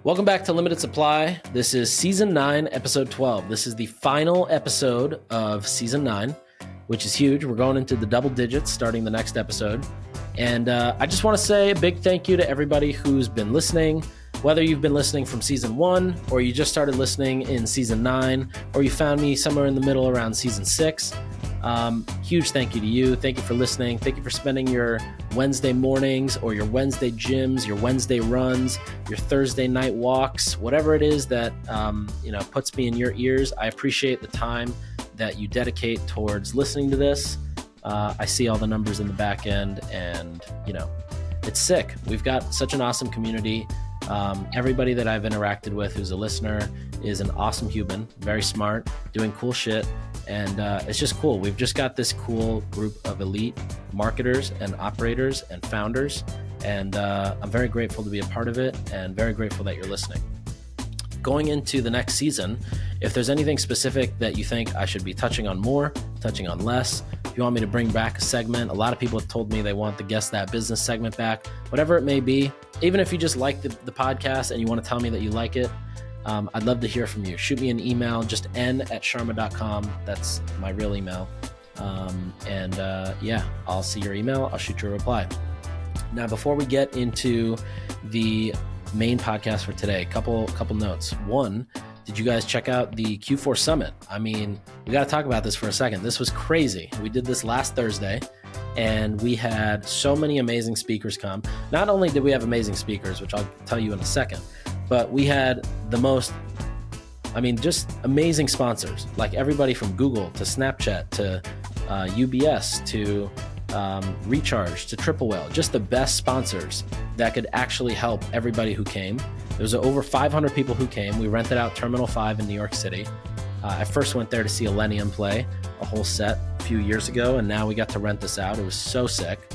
Welcome back to Limited Supply. This is Season 9, Episode 12. This is the final episode of Season 9, which is huge. We're going into the double digits starting the next episode. And I just want to say a big thank you to everybody who's been listening, whether you've been listening from Season 1 or you just started listening in Season 9 or you found me somewhere in the middle around Season 6. Huge thank you to you. Thank you for listening. Thank you for spending your Wednesday mornings or your Wednesday gyms, your Wednesday runs, your Thursday night walks, whatever it is that, puts me in your ears. I appreciate the time that you dedicate towards listening to this. I see all the numbers in the back end and, it's sick. We've got such an awesome community. Everybody that I've interacted with who's a listener is an awesome human, very smart, doing cool shit. And it's just cool. We've just got this cool group of elite marketers and operators and founders. And I'm very grateful to be a part of it and very grateful that you're listening. Going into the next season, if there's anything specific that you think I should be touching on more, touching on less, if you want me to bring back a segment, a lot of people have told me they want the Guess That Business segment back, whatever it may be. Even if you just like the podcast and you want to tell me that you like it, I'd love to hear from you. Shoot me an email, just n@sharma.com. That's my real email. I'll see your email. I'll shoot you a reply. Now, before we get into the main podcast for today, couple notes. One, did you guys check out the Q4 Summit? I mean, we got to talk about this for a second. This was crazy. We did this last Thursday, and we had so many amazing speakers come. Not only did we have amazing speakers, which I'll tell you in a second, but we had just amazing sponsors, like everybody from Google to Snapchat to UBS to Recharge to Triple Whale, just the best sponsors that could actually help everybody who came. There was over 500 people who came. We rented out Terminal 5 in New York City. I first went there to see Elenium play a whole set a few years ago, and now we got to rent this out. It was so sick.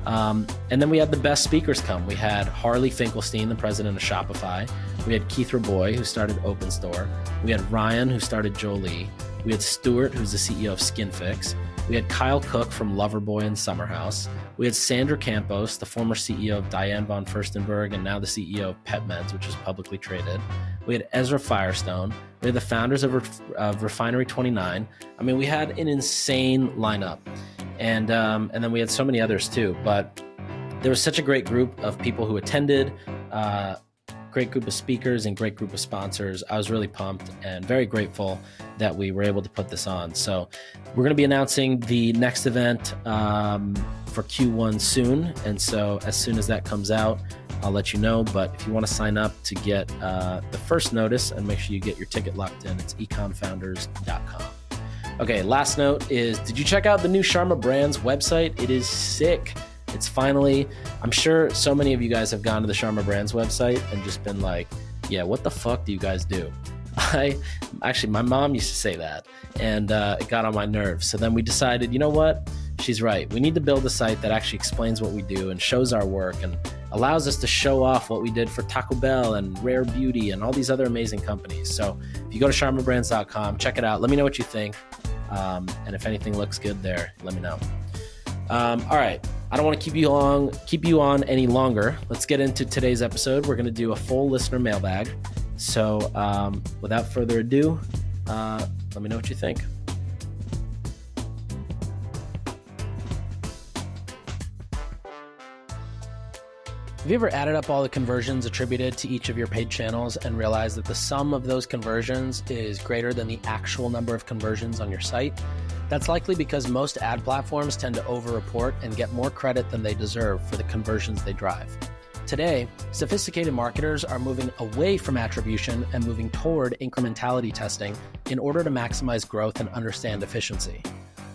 And then we had the best speakers come. We had Harley Finkelstein, the president of Shopify. We had Keith Raboy, who started OpenStore. We had Ryan, who started Jolie. We had Stuart, who's the CEO of SkinFix. We had Kyle Cook from Loverboy and Summerhouse. We had Sandra Campos, the former CEO of Diane von Furstenberg and now the CEO of PetMeds, which is publicly traded. We had Ezra Firestone. We had the founders of Refinery 29. I mean, we had an insane lineup. And then we had so many others too. But there was such a great group of people who attended, great group of speakers and great group of sponsors. I was really pumped and very grateful that we were able to put this on. So we're going to be announcing the next event for Q1 soon. And so as soon as that comes out, I'll let you know. But if you want to sign up to get the first notice and make sure you get your ticket locked in, it's ecomfounders.com. Okay, last note is, did you check out the new Sharma Brands website? It is sick. It's finally, I'm sure so many of you guys have gone to the Sharma Brands website and just been like, yeah, what the fuck do you guys do? My mom used to say that, and it got on my nerves. So then we decided, you know what? She's right. We need to build a site that actually explains what we do and shows our work and allows us to show off what we did for Taco Bell and Rare Beauty and all these other amazing companies. So if you go to sharmabrands.com, check it out. Let me know what you think. And if anything looks good there, let me know. All right. I don't want to keep you on any longer. Let's get into today's episode. We're going to do a full listener mailbag. So without further ado, let me know what you think. Have you ever added up all the conversions attributed to each of your paid channels and realized that the sum of those conversions is greater than the actual number of conversions on your site? That's likely because most ad platforms tend to over-report and get more credit than they deserve for the conversions they drive. Today, sophisticated marketers are moving away from attribution and moving toward incrementality testing in order to maximize growth and understand efficiency.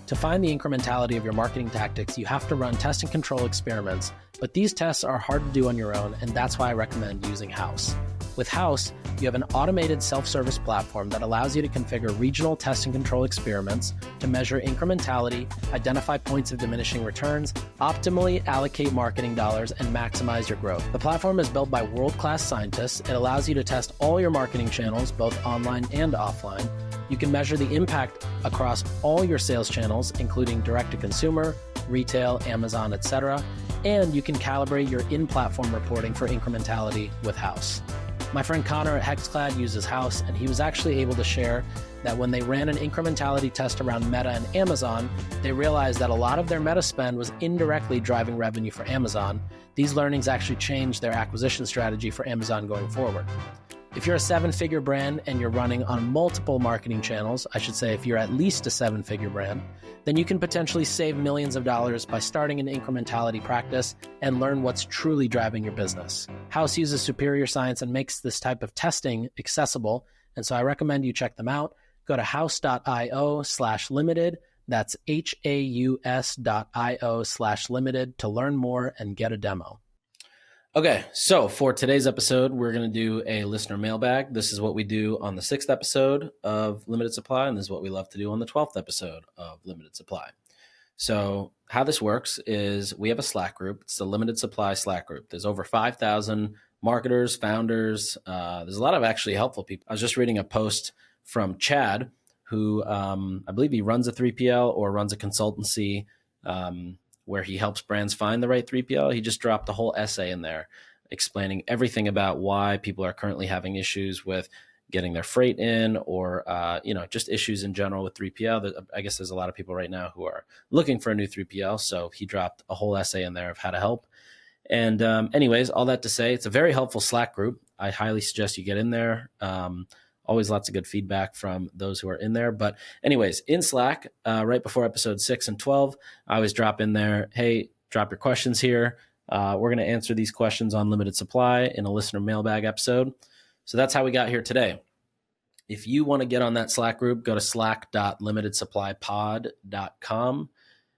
To find the incrementality of your marketing tactics, you have to run test and control experiments, but these tests are hard to do on your own, and that's why I recommend using House. With House, you have an automated self-service platform that allows you to configure regional test and control experiments to measure incrementality, identify points of diminishing returns, optimally allocate marketing dollars, and maximize your growth. The platform is built by world-class scientists. It allows you to test all your marketing channels, both online and offline. You can measure the impact across all your sales channels, including direct-to-consumer, retail, Amazon, etc., and you can calibrate your in-platform reporting for incrementality with House. My friend Connor at Hexclad uses House, and he was actually able to share that when they ran an incrementality test around Meta and Amazon, they realized that a lot of their Meta spend was indirectly driving revenue for Amazon. These learnings actually changed their acquisition strategy for Amazon going forward. If you're a seven-figure brand and you're running on multiple marketing channels, I should say if you're at least a seven-figure brand, then you can potentially save millions of dollars by starting an incrementality practice and learn what's truly driving your business. House uses superior science and makes this type of testing accessible, and so I recommend you check them out. Go to house.io/limited. That's HAUS.io/limited to learn more and get a demo. Okay, so for today's episode, we're going to do a listener mailbag. This is what we do on the 6th episode of Limited Supply, and this is what we love to do on the 12th episode of Limited Supply. So how this works is we have a Slack group. It's the Limited Supply Slack group. There's over 5,000 marketers, founders. There's a lot of actually helpful people. I was just reading a post from Chad, who I believe he runs a 3PL or runs a consultancy where he helps brands find the right 3PL. He just dropped a whole essay in there explaining everything about why people are currently having issues with getting their freight in or, just issues in general with 3PL. I guess there's a lot of people right now who are looking for a new 3PL. So he dropped a whole essay in there of how to help. And anyways, all that to say, it's a very helpful Slack group. I highly suggest you get in there. Always lots of good feedback from those who are in there. But anyways, in Slack, right before episode 6 and 12, I always drop in there, hey, drop your questions here. We're going to answer these questions on Limited Supply in a listener mailbag episode. So that's how we got here today. If you want to get on that Slack group, go to slack.limitedsupplypod.com.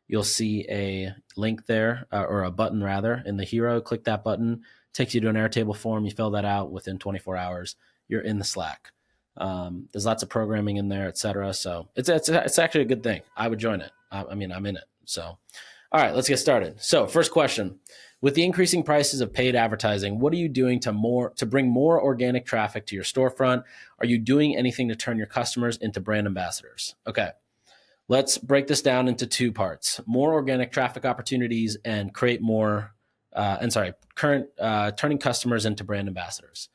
You'll see a link there, or a button rather, in the hero. Click that button, takes you to an Airtable form. You fill that out within 24 hours. You're in the Slack. There's lots of programming in there, etc. So it's actually a good thing. I would join it. I'm in it. So, all right, let's get started. So first question, with the increasing prices of paid advertising, what are you doing to bring more organic traffic to your storefront? Are you doing anything to turn your customers into brand ambassadors? Okay, let's break this down into two parts, more organic traffic opportunities and turning customers into brand ambassadors.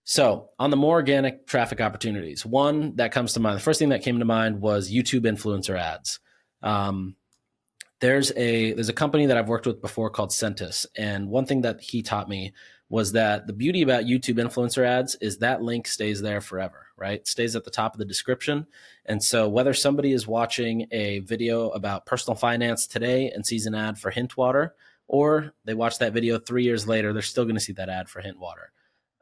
So on the more organic traffic opportunities, one that comes to mind, the first thing that came to mind was YouTube influencer ads. There's a company that I've worked with before called Centis. And one thing that he taught me was that the beauty about YouTube influencer ads is that link stays there forever, right? It stays at the top of the description. And so whether somebody is watching a video about personal finance today and sees an ad for Hint Water, or they watch that video 3 years later, they're still going to see that ad for Hint Water.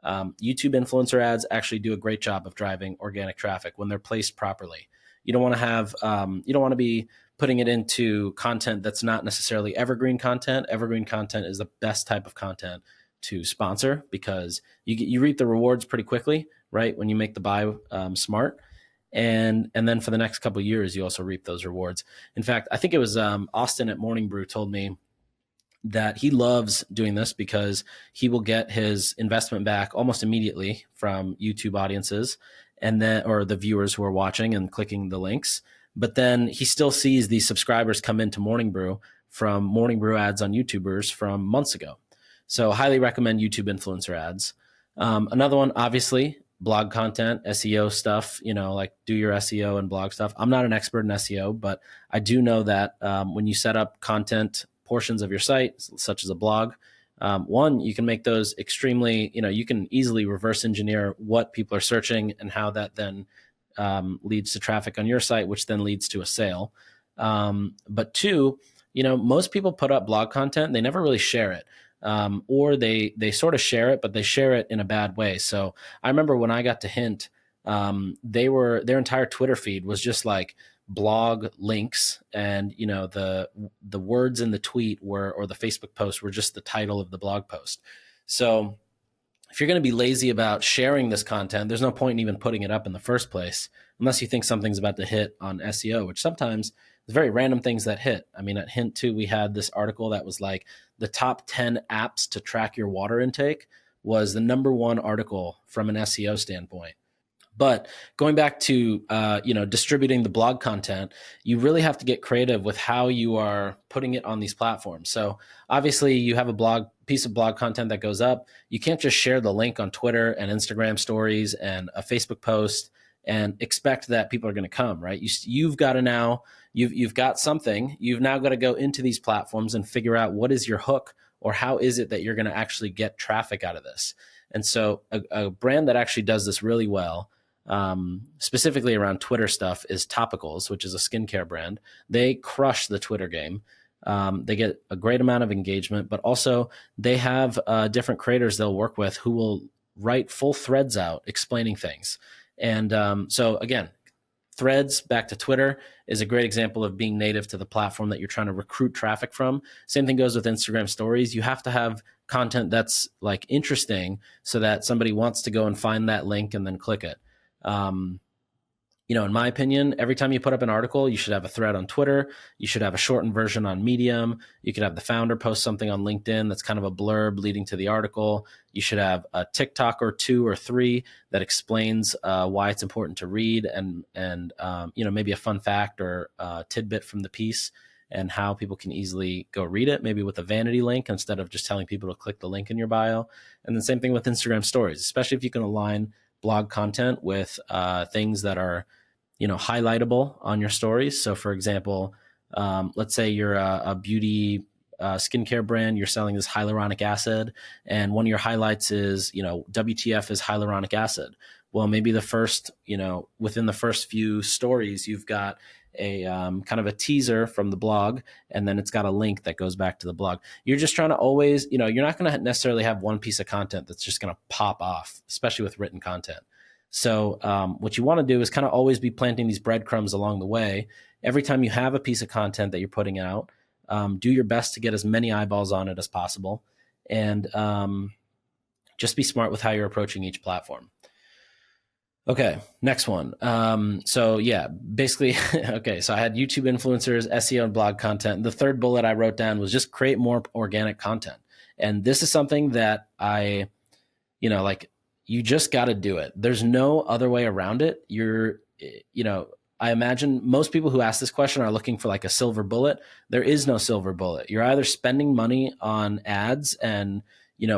YouTube influencer ads actually do a great job of driving organic traffic when they're placed properly. You don't want to be putting it into content that's not necessarily evergreen content. Evergreen content is the best type of content to sponsor because you reap the rewards pretty quickly, right? When you make the buy smart. And then for the next couple of years, you also reap those rewards. In fact, I think it was Austin at Morning Brew told me that he loves doing this because he will get his investment back almost immediately from YouTube audiences or the viewers who are watching and clicking the links. But then he still sees these subscribers come into Morning Brew from Morning Brew ads on YouTubers from months ago. So highly recommend YouTube influencer ads. Another one, obviously, blog content, SEO stuff, like do your SEO and blog stuff. I'm not an expert in SEO, but I do know that when you set up content portions of your site, such as a blog, you can make those extremely, you can easily reverse engineer what people are searching and how that then leads to traffic on your site, which then leads to a sale. But two, most people put up blog content, they never really share it. Or they sort of share it, but they share it in a bad way. So I remember when I got to Hint, their entire Twitter feed was just like blog links, and the words in the tweet or the Facebook post were just the title of the blog post. So if you're going to be lazy about sharing this content, there's no point in even putting it up in the first place, unless you think something's about to hit on SEO, which sometimes is very random things that hit. I mean, at Hint 2, we had this article that was like the top 10 apps to track your water intake was the number one article from an SEO standpoint. But going back to distributing the blog content, you really have to get creative with how you are putting it on these platforms. So obviously you have a piece of blog content that goes up. You can't just share the link on Twitter and Instagram stories and a Facebook post and expect that people are going to come, right? You've got to now, you've got something, you've now got to go into these platforms and figure out what is your hook, or how is it that you're going to actually get traffic out of this. And so a brand that actually does this really well, specifically around Twitter stuff, is Topicals, which is a skincare brand. They crush the Twitter game. They get a great amount of engagement, but also they have different creators they'll work with who will write full threads out explaining things. And so again, Threads, back to Twitter, is a great example of being native to the platform that you're trying to recruit traffic from. Same thing goes with Instagram stories. You have to have content that's like interesting so that somebody wants to go and find that link and then click it. In my opinion, every time you put up an article, you should have a thread on Twitter. You should have a shortened version on Medium. You could have the founder post something on LinkedIn that's kind of a blurb leading to the article. You should have a TikTok or 2 or 3 that explains why it's important to read, and maybe a fun fact or tidbit from the piece, and how people can easily go read it, maybe with a vanity link instead of just telling people to click the link in your bio. And the same thing with Instagram stories, especially if you can align blog content with things that are highlightable on your stories. So for example, let's say you're a beauty skincare brand, you're selling this hyaluronic acid, and one of your highlights is, WTF is hyaluronic acid. Well, maybe within the first few stories, you've got a kind of a teaser from the blog, and then it's got a link that goes back to the blog. You're just trying to always, you're not going to necessarily have one piece of content that's just going to pop off, especially with written content. So what you want to do is kind of always be planting these breadcrumbs along the way. Every time you have a piece of content that you're putting out, do your best to get as many eyeballs on it as possible, and just be smart with how you're approaching each platform. Okay, next one. Basically, okay, so I had YouTube influencers, SEO, and blog content. The third bullet I wrote down was just create more organic content. And this is something that you just got to do it. There's no other way around it. I imagine most people who ask this question are looking for like a silver bullet. There is no silver bullet. You're either spending money on ads and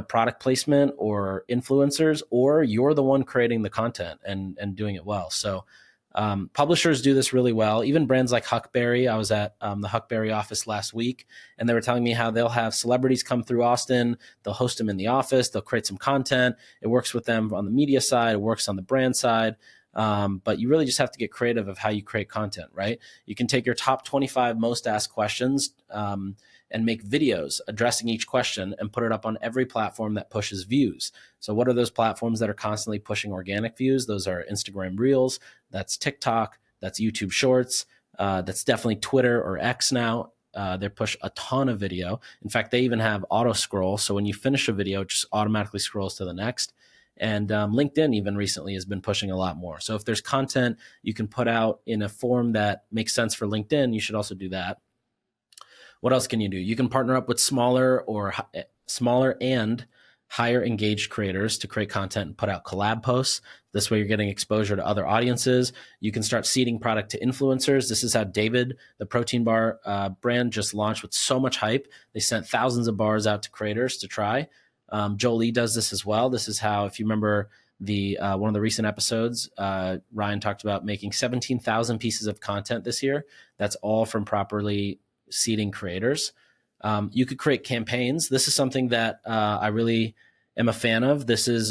product placement or influencers, or you're the one creating the content and doing it well. So publishers do this really well. Even brands like Huckberry. I was at the Huckberry office last week, and they were telling me how they'll have celebrities come through Austin. They'll host them in the office. They'll create some content. It works with them on the media side. It works on the brand side. But you really just have to get creative of how you create content, right? You can take your top 25 most asked questions and make videos addressing each question and put it up on every platform that pushes views. So what are those platforms that are constantly pushing organic views? Those are Instagram Reels, that's TikTok, that's YouTube Shorts, that's definitely Twitter or X now. They push a ton of video. In fact, they even have auto scroll. So when you finish a video, it just automatically scrolls to the next. And LinkedIn even recently has been pushing a lot more. So if there's content you can put out in a form that makes sense for LinkedIn, you should also do that. What else can you do? You can partner up with smaller and higher engaged creators to create content and put out collab posts. This way you're getting exposure to other audiences. You can start seeding product to influencers. This is how David, the protein bar brand, just launched with so much hype. They sent thousands of bars out to creators to try. Jolie does this as well. This is how, if you remember one of the recent episodes, Ryan talked about making 17,000 pieces of content this year. That's all from properly seeding creators. You could create campaigns. This is something that I really am a fan of. This is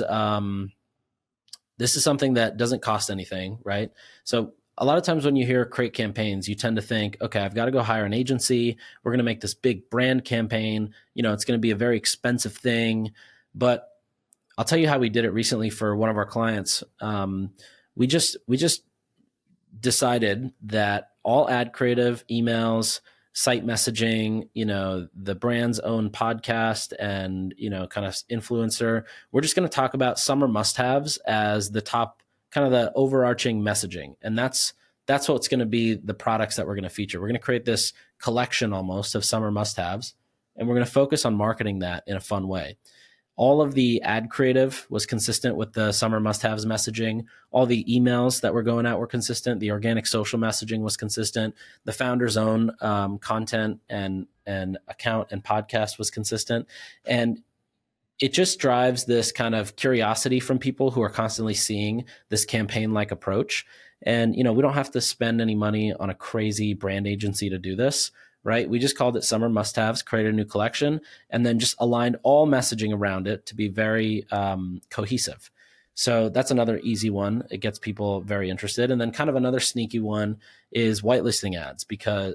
something that doesn't cost anything, right? So a lot of times when you hear create campaigns, you tend to think, okay, I've got to go hire an agency. We're going to make this big brand campaign. It's going to be a very expensive thing. But I'll tell you how we did it recently for one of our clients. We just decided that all ad creative, emails, site messaging, the brand's own podcast and, kind of influencer, we're just going to talk about summer must-haves as the top, kind of the overarching messaging. And that's what's going to be the products that we're going to feature. We're going to create this collection almost of summer must-haves, and we're going to focus on marketing that in a fun way. All of the ad creative was consistent with the summer must-haves messaging. All the emails that were going out were consistent. The organic social messaging was consistent. The founder's own content and account and podcast was consistent. And it just drives this kind of curiosity from people who are constantly seeing this campaign-like approach. And, we don't have to spend any money on a crazy brand agency to do this, right? We just called it Summer Must-Haves, created a new collection, and then just aligned all messaging around it to be very cohesive. So that's another easy one. It gets people very interested. And then kind of another sneaky one is whitelisting ads,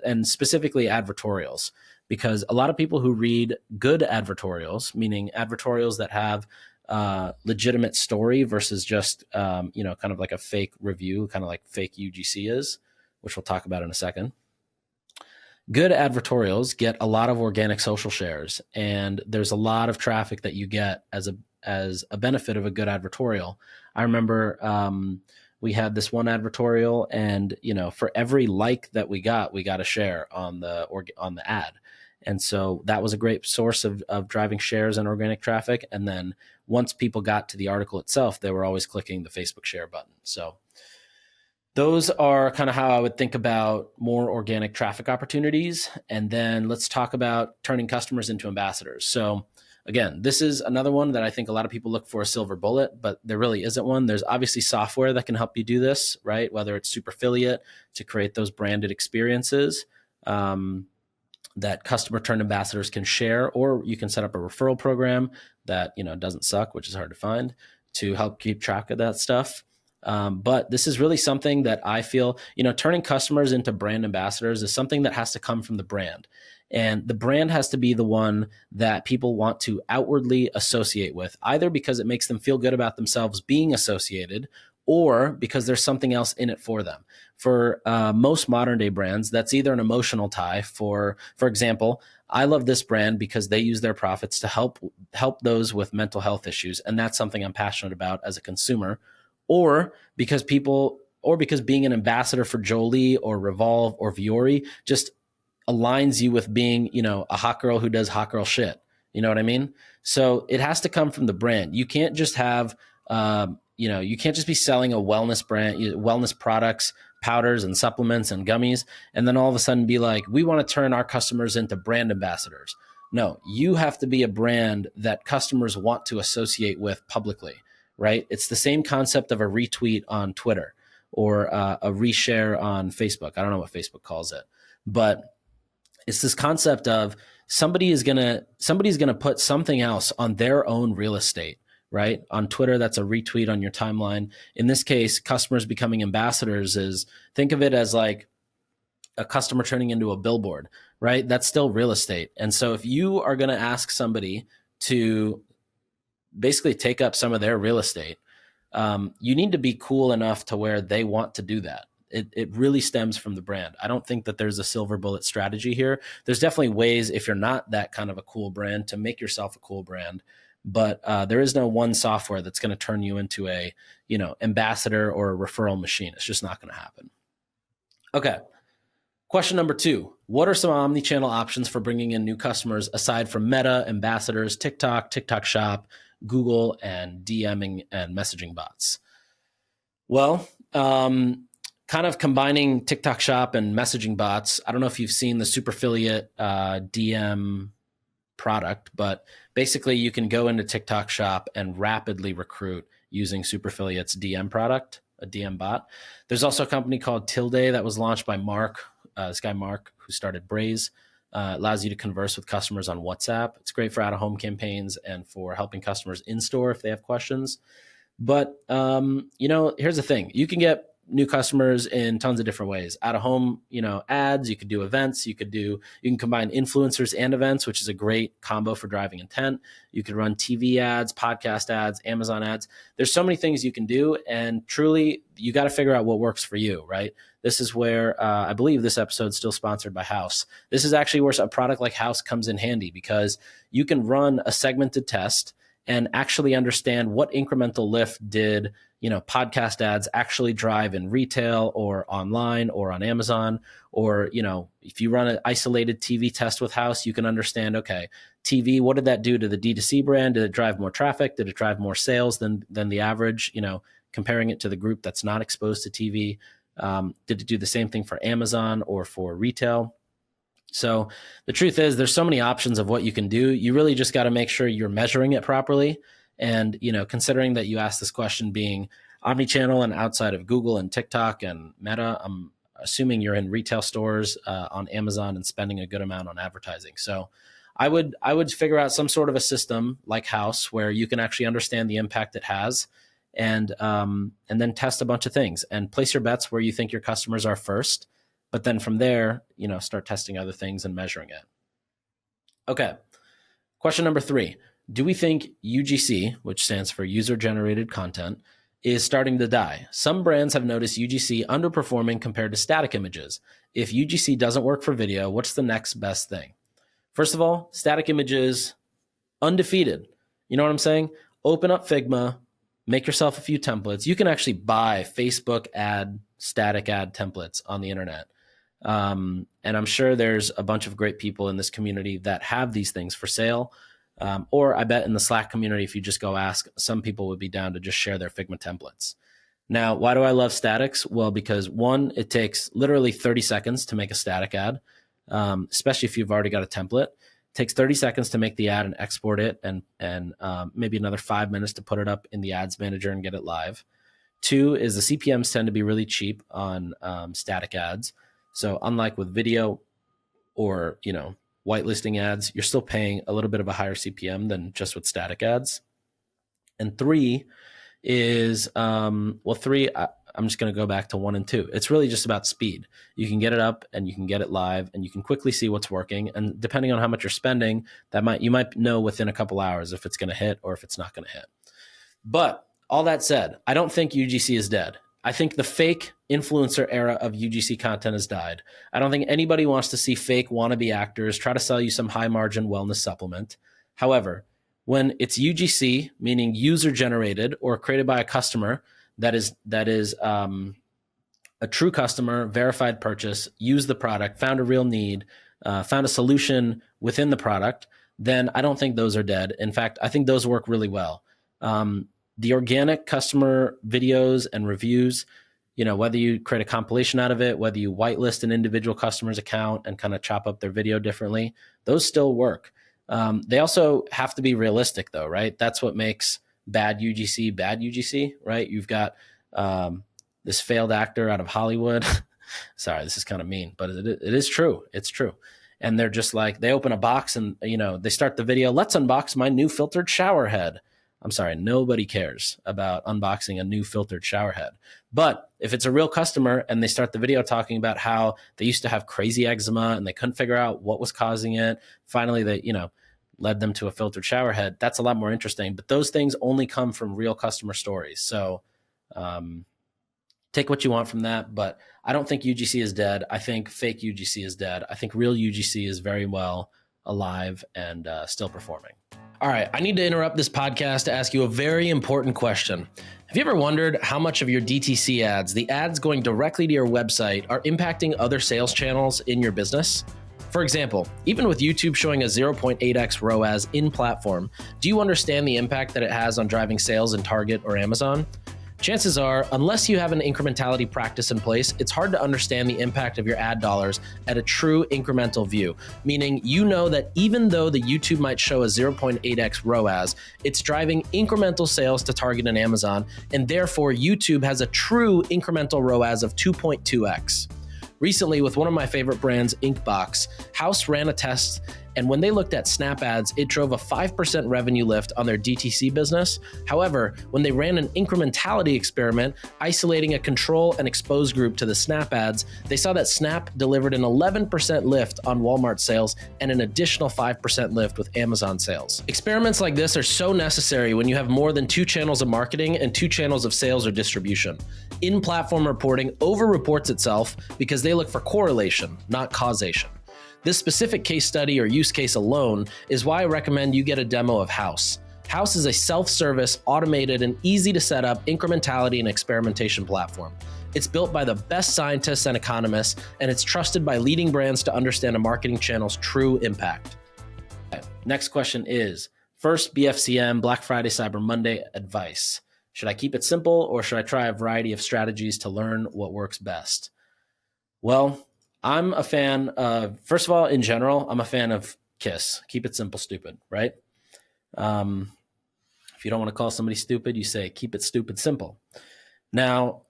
and specifically advertorials, because a lot of people who read good advertorials, meaning advertorials that have legitimate story versus just, kind of like a fake review, kind of like fake UGC is, which we'll talk about in a second. Good advertorials get a lot of organic social shares, and there's a lot of traffic that you get as a benefit of a good advertorial. I remember we had this one advertorial, and for every like that we got a share on the ad. And so that was a great source of driving shares and organic traffic. And then once people got to the article itself, they were always clicking the Facebook share button. So those are kind of how I would think about more organic traffic opportunities. And then let's talk about turning customers into ambassadors. So again, this is another one that I think a lot of people look for a silver bullet, but there really isn't one. There's obviously software that can help you do this, right? Whether it's Superfiliate to create those branded experiences that customer turned ambassadors can share, or you can set up a referral program that, doesn't suck, which is hard to find, to help keep track of that stuff. But this is really something that I feel, turning customers into brand ambassadors is something that has to come from the brand. And the brand has to be the one that people want to outwardly associate with, either because it makes them feel good about themselves being associated, or because there's something else in it for them. For most modern day brands, that's either an emotional tie. For example, I love this brand because they use their profits to help those with mental health issues, and that's something I'm passionate about as a consumer. Or because being an ambassador for Jolie or Revolve or Viore just aligns you with being, a hot girl who does hot girl shit. You know what I mean? So it has to come from the brand. You can't just have, you can't just be selling a wellness brand, wellness products, powders and supplements and gummies, and then all of a sudden be like, we want to turn our customers into brand ambassadors. No, you have to be a brand that customers want to associate with publicly, right? It's the same concept of a retweet on Twitter or a reshare on Facebook. I don't know what Facebook calls it, but it's this concept of somebody's gonna put something else on their own real estate, right? On Twitter, that's a retweet on your timeline. In this case, customers becoming ambassadors think of it as like a customer turning into a billboard, right? That's still real estate. And so if you are going to ask somebody to basically take up some of their real estate, you need to be cool enough to where they want to do that. It really stems from the brand. I don't think that there's a silver bullet strategy here. There's definitely ways, if you're not that kind of a cool brand, to make yourself a cool brand. But there is no one software that's going to turn you into a, ambassador or a referral machine. It's just not going to happen. Okay. Question number 2, what are some omnichannel options for bringing in new customers aside from Meta, ambassadors, TikTok, TikTok Shop, Google, and DMing and messaging bots? Well, kind of combining TikTok Shop and messaging bots. I don't know if you've seen the Superfiliate DM product, but basically you can go into TikTok Shop and rapidly recruit using Superfiliate's DM product, a DM bot. There's also a company called Tilde that was launched by Mark, this guy Mark, who started Braze. Allows you to converse with customers on WhatsApp. It's great for out-of-home campaigns and for helping customers in-store if they have questions. But, here's the thing. You can get new customers in tons of different ways. Out of home, ads, you could do events, you can combine influencers and events, which is a great combo for driving intent. You could run TV ads, podcast ads, Amazon ads. There's so many things you can do. And truly, you got to figure out what works for you, right? This is where I believe this episode is still sponsored by House. This is actually where a product like House comes in handy because you can run a segmented test and actually understand what incremental lift did, podcast ads actually drive in retail or online or on Amazon. Or, if you run an isolated TV test with House, you can understand, okay, TV, what did that do to the D2C brand? Did it drive more traffic? Did it drive more sales than the average, comparing it to the group that's not exposed to TV? Did it do the same thing for Amazon or for retail? So the truth is there's so many options of what you can do. You really just got to make sure you're measuring it properly. And, considering that you asked this question being omnichannel and outside of Google and TikTok and Meta, I'm assuming you're in retail stores on Amazon and spending a good amount on advertising. So I would figure out some sort of a system like House where you can actually understand the impact it has, and then test a bunch of things and place your bets where you think your customers are first. But then from there, start testing other things and measuring it. Okay. Question number 3. Do we think UGC, which stands for user-generated content, is starting to die? Some brands have noticed UGC underperforming compared to static images. If UGC doesn't work for video, what's the next best thing? First of all, static images, undefeated. You know what I'm saying? Open up Figma, make yourself a few templates. You can actually buy Facebook static ad templates on the internet. And I'm sure there's a bunch of great people in this community that have these things for sale. Or I bet in the Slack community, if you just go ask, some people would be down to just share their Figma templates. Now, why do I love statics? Well, because one, it takes literally 30 seconds to make a static ad, especially if you've already got a template. It takes 30 seconds to make the ad and export it, and maybe another 5 minutes to put it up in the ads manager and get it live. 2 is the CPMs tend to be really cheap on static ads. So unlike with video or, whitelisting ads, you're still paying a little bit of a higher CPM than just with static ads. And 3 is, I'm just going to go back to 1 and 2. It's really just about speed. You can get it up and you can get it live and you can quickly see what's working. And depending on how much you're spending, you might know within a couple hours if it's going to hit or if it's not going to hit. But all that said, I don't think UGC is dead. I think the fake influencer era of UGC content has died. I don't think anybody wants to see fake wannabe actors try to sell you some high margin wellness supplement. However, when it's UGC, meaning user generated or created by a customer that is a true customer, verified purchase, used the product, found a real need, found a solution within the product, then I don't think those are dead. In fact, I think those work really well. The organic customer videos and reviews, whether you create a compilation out of it, whether you whitelist an individual customer's account and kind of chop up their video differently, those still work. They also have to be realistic though, right? That's what makes bad UGC, right? You've got this failed actor out of Hollywood. Sorry, this is kind of mean, but it is true. It's true. And they're just like, they open a box and, they start the video, let's unbox my new filtered shower head. I'm sorry, nobody cares about unboxing a new filtered shower head. But if it's a real customer and they start the video talking about how they used to have crazy eczema and they couldn't figure out what was causing it, finally they, led them to a filtered shower head, that's a lot more interesting. But those things only come from real customer stories. So take what you want from that. But I don't think UGC is dead. I think fake UGC is dead. I think real UGC is very well alive and still performing. All right, I need to interrupt this podcast to ask you a very important question. Have you ever wondered how much of your DTC ads, the ads going directly to your website, are impacting other sales channels in your business? For example, even with YouTube showing a 0.8x ROAS in platform, do you understand the impact that it has on driving sales in Target or Amazon? Chances are, unless you have an incrementality practice in place, it's hard to understand the impact of your ad dollars at a true incremental view, meaning that even though the YouTube might show a 0.8x ROAS, it's driving incremental sales to Target and Amazon, and therefore YouTube has a true incremental ROAS of 2.2x. Recently, with one of my favorite brands, Inkbox, House ran a test, and when they looked at Snap ads, it drove a 5% revenue lift on their DTC business. However, when they ran an incrementality experiment, isolating a control and expose group to the Snap ads, they saw that Snap delivered an 11% lift on Walmart sales and an additional 5% lift with Amazon sales. Experiments like this are so necessary when you have more than 2 channels of marketing and 2 channels of sales or distribution. In-platform reporting over-reports itself because they look for correlation, not causation. This specific case study or use case alone is why I recommend you get a demo of House. House is a self-service, automated, and easy to set up incrementality and experimentation platform. It's built by the best scientists and economists, and it's trusted by leading brands to understand a marketing channel's true impact. Okay. Next question is, first BFCM, Black Friday, Cyber Monday advice. Should I keep it simple, or should I try a variety of strategies to learn what works best? Well, I'm a fan of, first of all, in general, I'm a fan of KISS. Keep it simple, stupid, right? If you don't want to call somebody stupid, you say, keep it stupid simple. Now,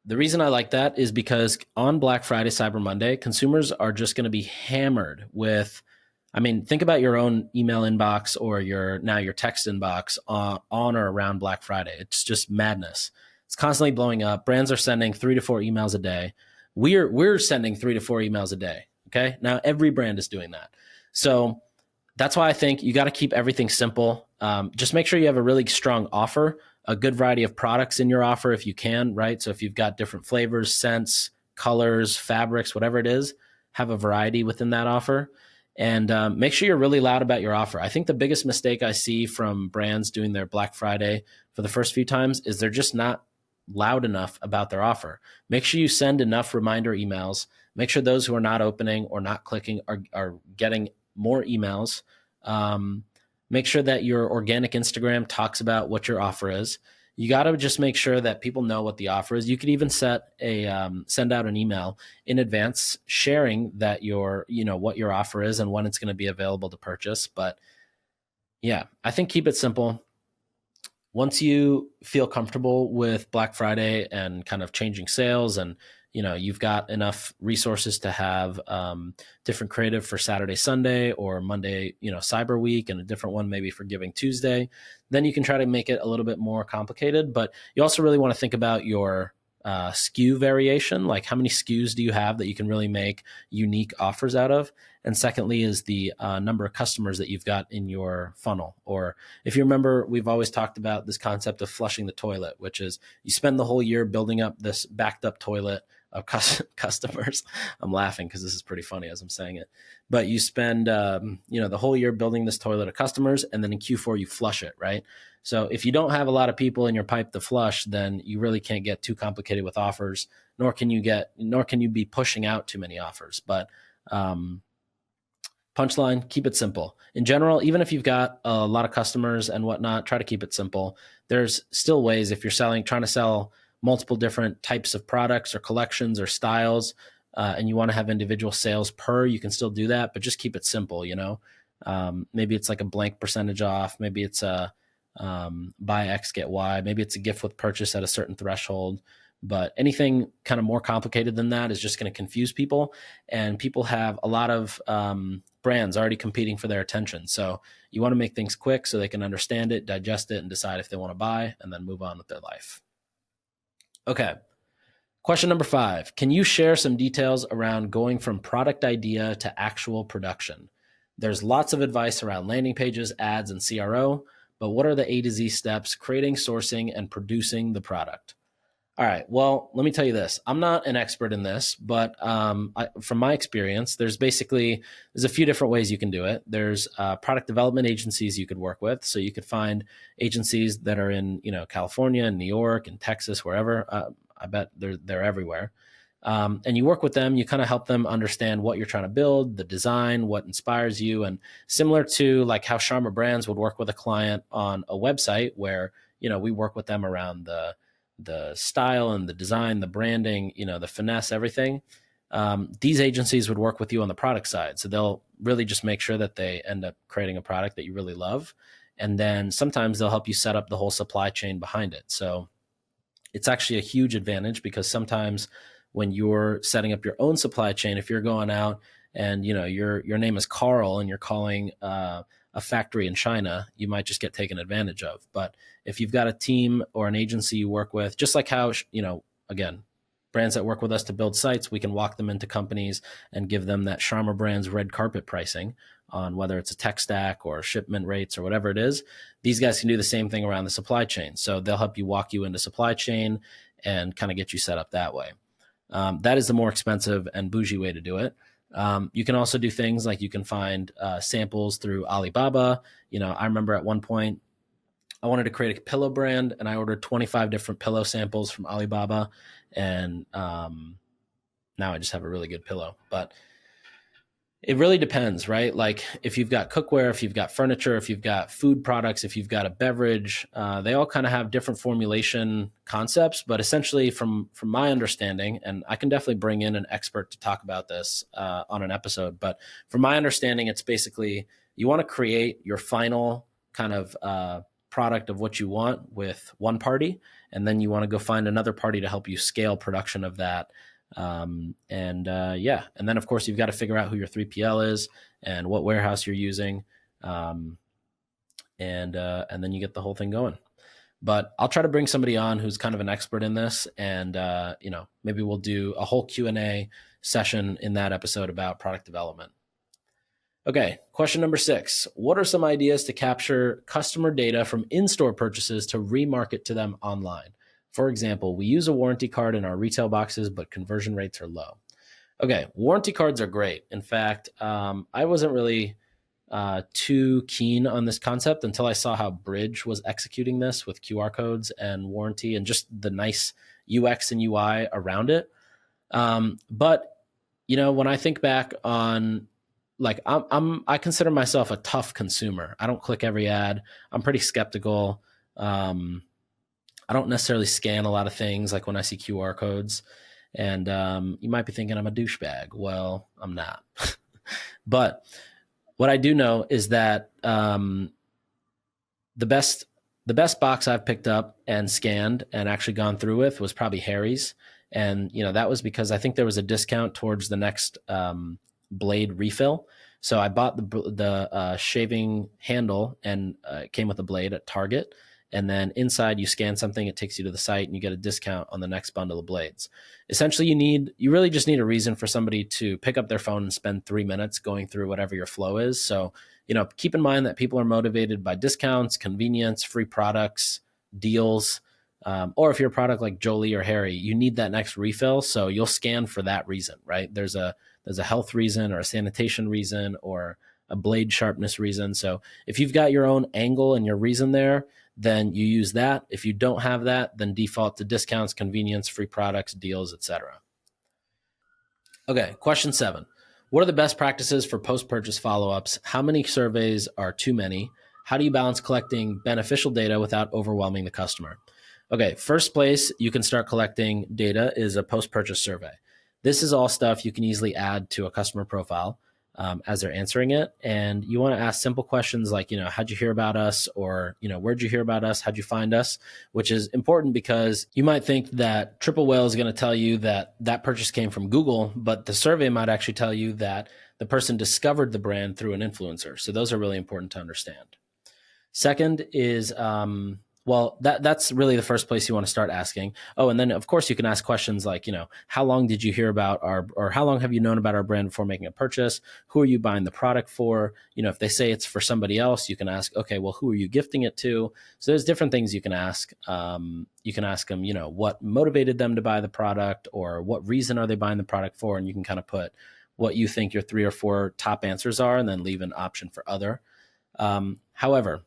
the reason I like that is because on Black Friday, Cyber Monday, consumers are just going to be hammered with, think about your own email inbox or your text inbox on or around Black Friday. It's just madness. It's constantly blowing up. Brands are sending 3 to 4 emails a day. We're sending 3 to 4 emails a day. Okay. Now every brand is doing that. So that's why I think you got to keep everything simple. Just make sure you have a really strong offer, a good variety of products in your offer if you can, right? So if you've got different flavors, scents, colors, fabrics, whatever it is, have a variety within that offer. And make sure you're really loud about your offer. I think the biggest mistake I see from brands doing their Black Friday for the first few times is they're just not loud enough about their offer. Make sure you send enough reminder emails. Make sure those who are not opening or not clicking are getting more emails. Make sure that your organic Instagram talks about what your offer is. You got to just make sure that people know what the offer is. You could even send out an email in advance sharing that what your offer is and when it's going to be available to purchase. But yeah, I think keep it simple. Once you feel comfortable with Black Friday and kind of changing sales, and you've got enough resources to have different creative for Saturday, Sunday, or Monday, Cyber Week, and a different one maybe for Giving Tuesday, then you can try to make it a little bit more complicated. But you also really want to think about your SKU variation, like how many SKUs do you have that you can really make unique offers out of? And secondly is the number of customers that you've got in your funnel. Or if you remember, we've always talked about this concept of flushing the toilet, which is you spend the whole year building up this backed up toilet of customers. I'm laughing because this is pretty funny as I'm saying it. But you spend the whole year building this toilet of customers, and then in Q4 you flush it, right? So if you don't have a lot of people in your pipe to flush, then you really can't get too complicated with offers, nor can you be pushing out too many offers. But punchline, keep it simple. In general, even if you've got a lot of customers and whatnot, try to keep it simple. There's still ways if you're trying to sell multiple different types of products or collections or styles, and you want to have individual sales per, you can still do that, but just keep it simple, maybe it's like a blank percentage off. Maybe it's a buy X, get Y. Maybe it's a gift with purchase at a certain threshold. But anything kind of more complicated than that is just going to confuse people. And people have a lot of brands already competing for their attention. So you want to make things quick so they can understand it, digest it, and decide if they want to buy, and then move on with their life. Okay. Question number 5. Can you share some details around going from product idea to actual production? There's lots of advice around landing pages, ads, and CRO, but what are the A to Z steps creating, sourcing, and producing the product? All right. Well, let me tell you this. I'm not an expert in this, but from my experience, there's a few different ways you can do it. There's product development agencies you could work with. So you could find agencies that are in, California and New York and Texas, wherever. I bet they're everywhere. And you work with them, you kind of help them understand what you're trying to build, the design, what inspires you. And similar to like how Sharma Brands would work with a client on a website where, we work with them around the style and the design, the branding, the finesse, everything. These agencies would work with you on the product side. So they'll really just make sure that they end up creating a product that you really love. And then sometimes they'll help you set up the whole supply chain behind it. So it's actually a huge advantage because sometimes when you're setting up your own supply chain, if you're going out and, your name is Carl and you're calling a factory in China, you might just get taken advantage of. But if you've got a team or an agency you work with, just like how, again, brands that work with us to build sites, we can walk them into companies and give them that Sharma Brands red carpet pricing on whether it's a tech stack or shipment rates or whatever it is. These guys can do the same thing around the supply chain. So they'll help you walk you into supply chain and kind of get you set up that way. That is the more expensive and bougie way to do it. You can also do things like you can find samples through Alibaba. I remember at one point I wanted to create a pillow brand, and I ordered 25 different pillow samples from Alibaba, and now I just have a really good pillow. But it really depends, right? Like if you've got cookware, if you've got furniture, if you've got food products, if you've got a beverage, they all kind of have different formulation concepts. But essentially, from my understanding, and I can definitely bring in an expert to talk about this on an episode, but from my understanding, it's basically you want to create your final kind of product of what you want with one party, and then you want to go find another party to help you scale production of that. And then of course you've got to figure out who your 3PL is and what warehouse you're using. And then you get the whole thing going. But I'll try to bring somebody on who's kind of an expert in this, and maybe we'll do a whole Q&A session in that episode about product development. Okay, question number 6. What are some ideas to capture customer data from in-store purchases to remarket to them online? For example, we use a warranty card in our retail boxes, but conversion rates are low. Okay, warranty cards are great. In fact, I wasn't really too keen on this concept until I saw how Bridge was executing this with QR codes and warranty and just the nice UX and UI around it. But when I think back on, like, I consider myself a tough consumer. I don't click every ad. I'm pretty skeptical. I don't necessarily scan a lot of things, like when I see QR codes. And you might be thinking I'm a douchebag. Well, I'm not. But what I do know is that the best box I've picked up and scanned and actually gone through with was probably Harry's. And that was because I think there was a discount towards the next blade refill. So I bought the shaving handle, and it came with a blade at Target. And then inside you scan something, it takes you to the site, and you get a discount on the next bundle of blades. Essentially, you really just need a reason for somebody to pick up their phone and spend 3 minutes going through whatever your flow is. So, keep in mind that people are motivated by discounts, convenience, free products, deals, or if you're a product like Jolie or Harry, you need that next refill. So you'll scan for that reason, right? There's a health reason or a sanitation reason or a blade sharpness reason. So if you've got your own angle and your reason there, then you use that. If you don't have that, then default to discounts, convenience, free products, deals, etc. Okay, question 7. What are the best practices for post-purchase follow-ups? How many surveys are too many? How do you balance collecting beneficial data without overwhelming the customer? Okay, first place you can start collecting data is a post-purchase survey. This is all stuff you can easily add to a customer profile as they're answering it. And you want to ask simple questions like, how'd you hear about us? Or, where'd you hear about us? How'd you find us? Which is important because you might think that Triple Whale is going to tell you that purchase came from Google, but the survey might actually tell you that the person discovered the brand through an influencer. So those are really important to understand. Second is, that's really the first place you want to start asking. Oh, and then of course you can ask questions like, how long did you hear about or how long have you known about our brand before making a purchase? Who are you buying the product for? If they say it's for somebody else, you can ask, okay, well, who are you gifting it to? So there's different things you can ask. You can ask them, what motivated them to buy the product, or what reason are they buying the product for? And you can kind of put what you think your 3 or 4 top answers are, and then leave an option for other. However,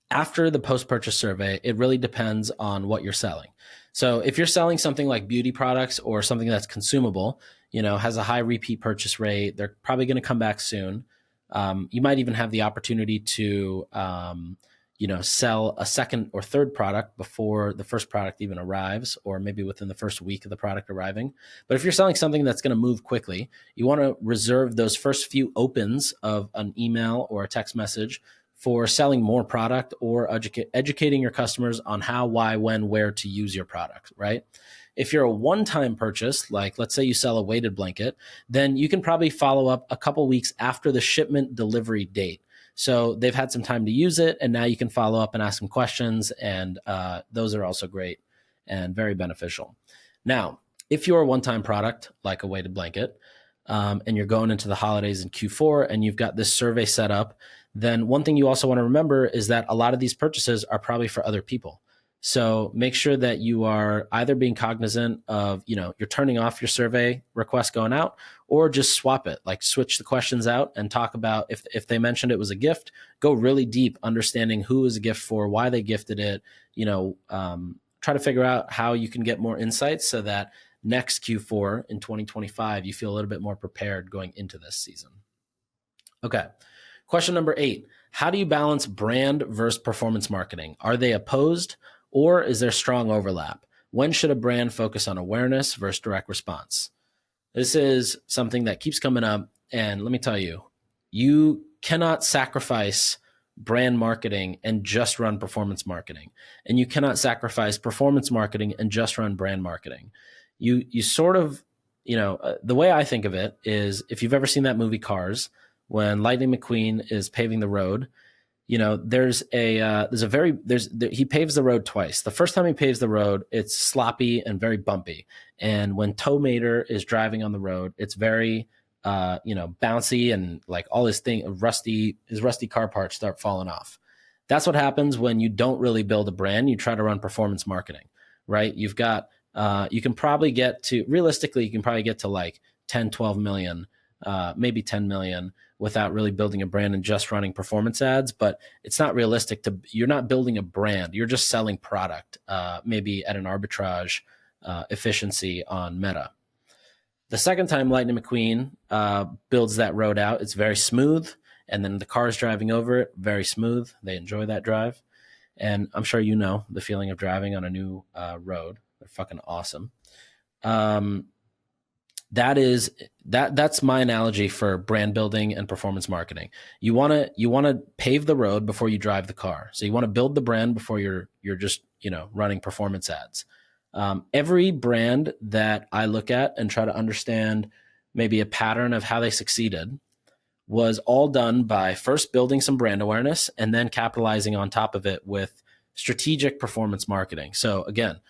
after the post-purchase survey, it really depends on what you're selling. So if you're selling something like beauty products or something that's consumable, has a high repeat purchase rate, they're probably going to come back soon. You might even have the opportunity to, sell a second or third product before the first product even arrives, or maybe within the first week of the product arriving. But if you're selling something that's going to move quickly, you want to reserve those first few opens of an email or a text message for selling more product or educating your customers on how, why, when, where to use your product, right? If you're a one-time purchase, like let's say you sell a weighted blanket, then you can probably follow up a couple weeks after the shipment delivery date. So they've had some time to use it, and now you can follow up and ask some questions, and those are also great and very beneficial. Now, if you're a one-time product, like a weighted blanket, and you're going into the holidays in Q4 and you've got this survey set up, then one thing you also want to remember is that a lot of these purchases are probably for other people. So make sure that you are either being cognizant of, you're turning off your survey request going out, or just swap it, like switch the questions out and talk about if they mentioned it was a gift, go really deep, understanding who is a gift for, why they gifted it, try to figure out how you can get more insights so that next Q4 in 2025, you feel a little bit more prepared going into this season. Okay. Question number 8, how do you balance brand versus performance marketing? Are they opposed, or is there strong overlap? When should a brand focus on awareness versus direct response? This is something that keeps coming up. And let me tell you, you cannot sacrifice brand marketing and just run performance marketing. And you cannot sacrifice performance marketing and just run brand marketing. You sort of, the way I think of it is, if you've ever seen that movie Cars, when Lightning McQueen is paving the road, he paves the road twice. The first time he paves the road, it's sloppy and very bumpy. And when Tow Mater is driving on the road, it's very, bouncy, and like all his rusty car parts start falling off. That's what happens when you don't really build a brand. You try to run performance marketing, right? You've got, you can probably get to like 10, 12 million, maybe 10 million without really building a brand and just running performance ads. But it's not realistic you're not building a brand. You're just selling product, maybe at an arbitrage efficiency on Meta. The second time Lightning McQueen builds that road out, it's very smooth. And then the cars driving over it, very smooth. They enjoy that drive. And I'm sure you know the feeling of driving on a new road. They're fucking awesome. That's my analogy for brand building and performance marketing. You want to pave the road before you drive the car. So you want to build the brand before you're just, running performance ads. Every brand that I look at and try to understand maybe a pattern of how they succeeded was all done by first building some brand awareness and then capitalizing on top of it with strategic performance marketing. So again,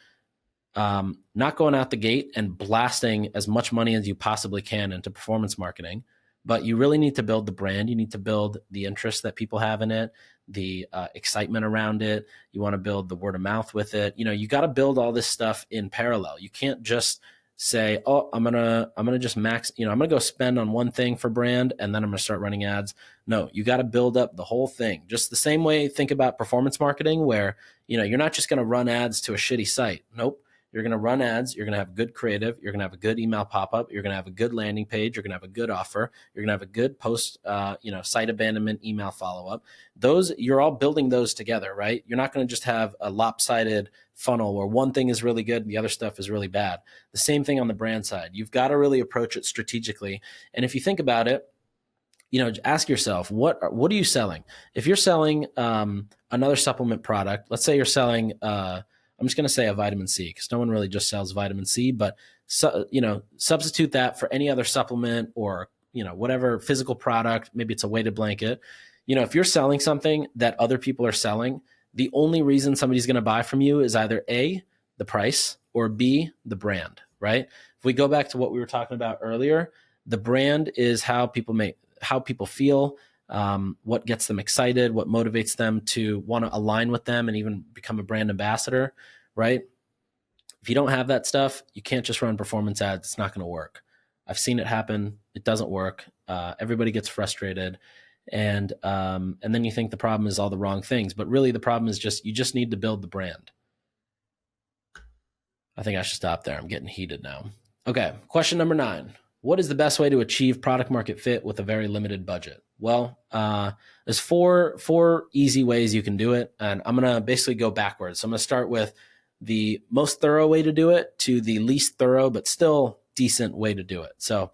not going out the gate and blasting as much money as you possibly can into performance marketing, but you really need to build the brand. You need to build the interest that people have in it, the excitement around it. You want to build the word of mouth with it. You got to build all this stuff in parallel. You can't just say, oh, I'm gonna just max, I'm gonna go spend on one thing for brand and then I'm gonna start running ads. No, you got to build up the whole thing. Just the same way, think about performance marketing, where you're not just gonna run ads to a shitty site. Nope. You're going to run ads. You're going to have good creative. You're going to have a good email pop-up. You're going to have a good landing page. You're going to have a good offer. You're going to have a good post, site abandonment email follow-up. Those, you're all building those together, right? You're not going to just have a lopsided funnel where one thing is really good and the other stuff is really bad. The same thing on the brand side. You've got to really approach it strategically. And if you think about it, ask yourself, what are you selling? If you're selling another supplement product, let's say you're selling I'm just going to say a vitamin C, because no one really just sells vitamin C, but substitute that for any other supplement or, whatever physical product, maybe it's a weighted blanket. If you're selling something that other people are selling, the only reason somebody's going to buy from you is either A, the price, or B, the brand, right? If we go back to what we were talking about earlier, the brand is how people feel, what gets them excited, what motivates them to want to align with them and even become a brand ambassador, right? If you don't have that stuff, you can't just run performance ads. It's not going to work. I've seen it happen. It doesn't work. Everybody gets frustrated. And then you think the problem is all the wrong things, but really the problem is you just need to build the brand. I think I should stop there. I'm getting heated now. Okay. Question number 9. What is the best way to achieve product market fit with a very limited budget? Well, there's four easy ways you can do it. And I'm going to basically go backwards. So I'm going to start with the most thorough way to do it to the least thorough, but still decent way to do it. So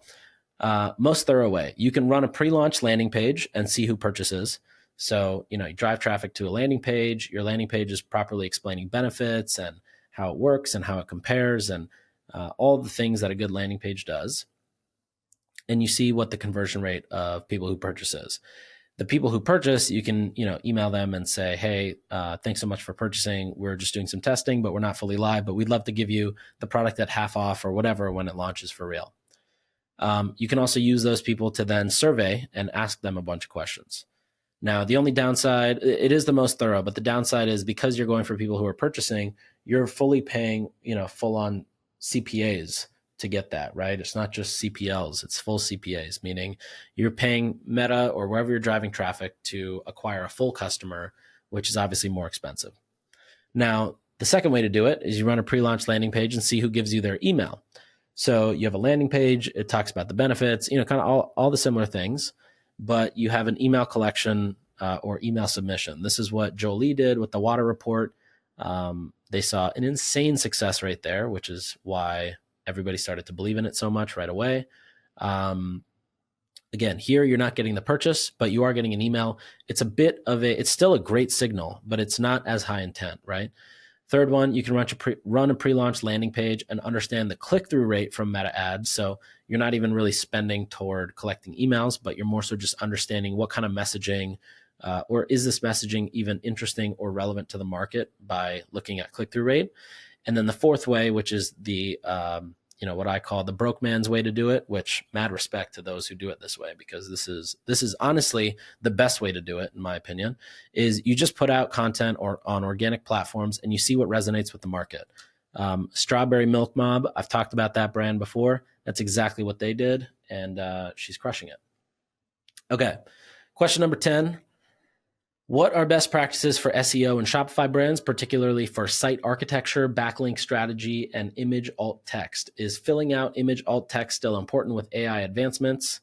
most thorough way, you can run a pre-launch landing page and see who purchases. So, you drive traffic to a landing page. Your landing page is properly explaining benefits and how it works and how it compares and all the things that a good landing page does. And you see what the conversion rate of people who purchase is. The people who purchase, you can, email them and say, hey, thanks so much for purchasing. We're just doing some testing, but we're not fully live, but we'd love to give you the product at half off or whatever when it launches for real. You can also use those people to then survey and ask them a bunch of questions. Now, the only downside, it is the most thorough, but the downside is because you're going for people who are purchasing, you're fully paying, full on CPAs to get that, right? It's not just CPLs, it's full CPAs, meaning you're paying Meta or wherever you're driving traffic to acquire a full customer, which is obviously more expensive. Now, the second way to do it is you run a pre-launch landing page and see who gives you their email. So you have a landing page, it talks about the benefits, kind of all the similar things, but you have an email collection or email submission. This is what Jolie did with the water report. They saw an insane success rate there, which is why everybody started to believe in it so much right away. Again, here you're not getting the purchase, but you are getting an email. It's it's still a great signal, but it's not as high intent, right? Third one, you can run a pre-launch landing page and understand the click-through rate from Meta ads. So you're not even really spending toward collecting emails, but you're more so just understanding what kind of messaging or is this messaging even interesting or relevant to the market by looking at click-through rate. And then the fourth way, which is the what I call the broke man's way to do it, which mad respect to those who do it this way, because this is honestly the best way to do it, in my opinion, is you just put out content on organic platforms and you see what resonates with the market. Strawberry Milk Mob, I've talked about that brand before. That's exactly what they did, and she's crushing it. Okay, question number 10. What are best practices for SEO and Shopify brands, particularly for site architecture, backlink strategy, and image alt text? Is filling out image alt text still important with AI advancements?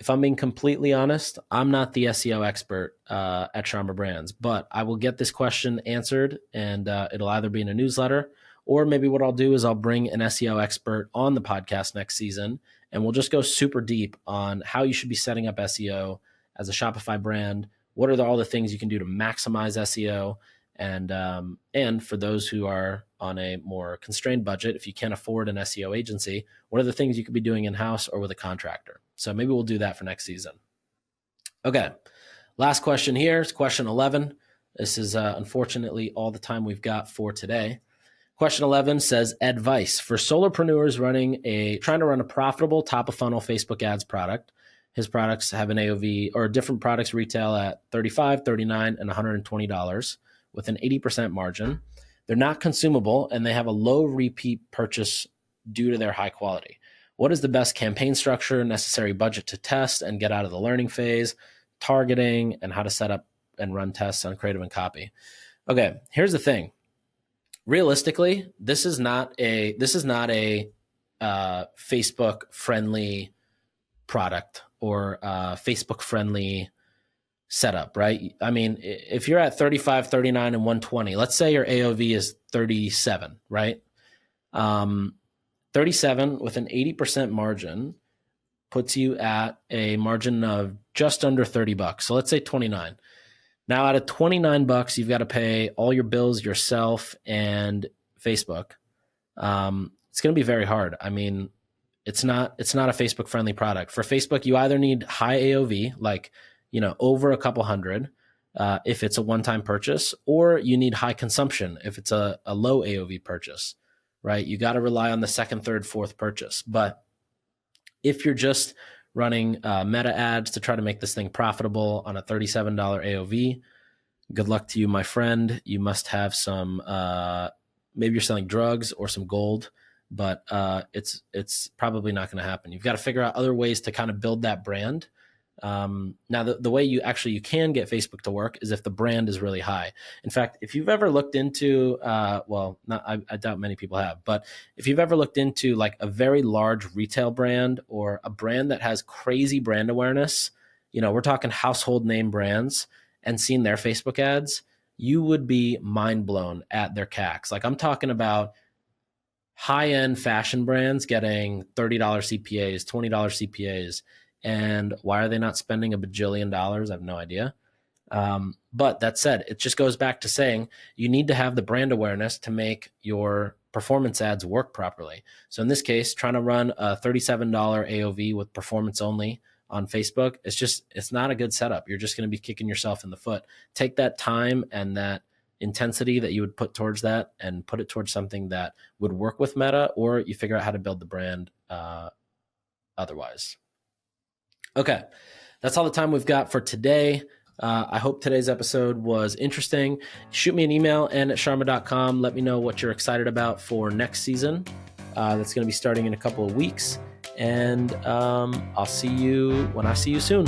If I'm being completely honest, I'm not the SEO expert at Sharma Brands, but I will get this question answered, and it'll either be in a newsletter, or maybe what I'll do is I'll bring an SEO expert on the podcast next season, and we'll just go super deep on how you should be setting up SEO as a Shopify brand. What are all the things you can do to maximize SEO? And for those who are on a more constrained budget, if you can't afford an SEO agency, what are the things you could be doing in-house or with a contractor? So maybe we'll do that for next season. Okay, last question here is question 11. This is unfortunately all the time we've got for today. Question 11 says, advice for solopreneurs trying to run a profitable top of funnel Facebook ads product. His products have an AOV, or different products retail at $35, $39, and $120 with an 80% margin. They're not consumable, and they have a low repeat purchase due to their high quality. What is the best campaign structure, necessary budget to test and get out of the learning phase, targeting, and how to set up and run tests on creative and copy? Okay, here's the thing. Realistically, this is not a Facebook friendly product or Facebook friendly setup, right? I mean, if you're at 35, 39, and 120, let's say your AOV is 37, right? 37 with an 80% margin puts you at a margin of just under $30. So let's say 29. Now out of $29, you've got to pay all your bills yourself and Facebook. It's going to be very hard. I mean, it's not a Facebook friendly product. For Facebook, you either need high AOV, like, over a couple hundred, if it's a one-time purchase, or you need high consumption if it's a low AOV purchase, right? You got to rely on the second, third, fourth purchase. But if you're just running Meta ads to try to make this thing profitable on a $37 AOV, good luck to you, my friend. You must have some, maybe you're selling drugs or some gold, but it's probably not going to happen. You've got to figure out other ways to kind of build that brand. Now, the way you can get Facebook to work is if the brand is really high. In fact, if you've ever looked into, I doubt many people have, but if you've ever looked into like a very large retail brand or a brand that has crazy brand awareness, we're talking household name brands, and seen their Facebook ads, you would be mind blown at their CACs. Like, I'm talking about high-end fashion brands getting $30 CPAs, $20 CPAs. And why are they not spending $1 bajillion? I have no idea. But that said, it just goes back to saying you need to have the brand awareness to make your performance ads work properly. So in this case, trying to run a $37 AOV with performance only on Facebook, it's not a good setup. You're just going to be kicking yourself in the foot. Take that time and that intensity that you would put towards that and put it towards something that would work with Meta, or you figure out how to build the brand otherwise. Okay, that's all the time we've got for today. I hope today's episode was interesting. Shoot me an email, n@sharma.com. Let me know what you're excited about for next season. That's going to be starting in a couple of weeks. And I'll see you when I see you soon.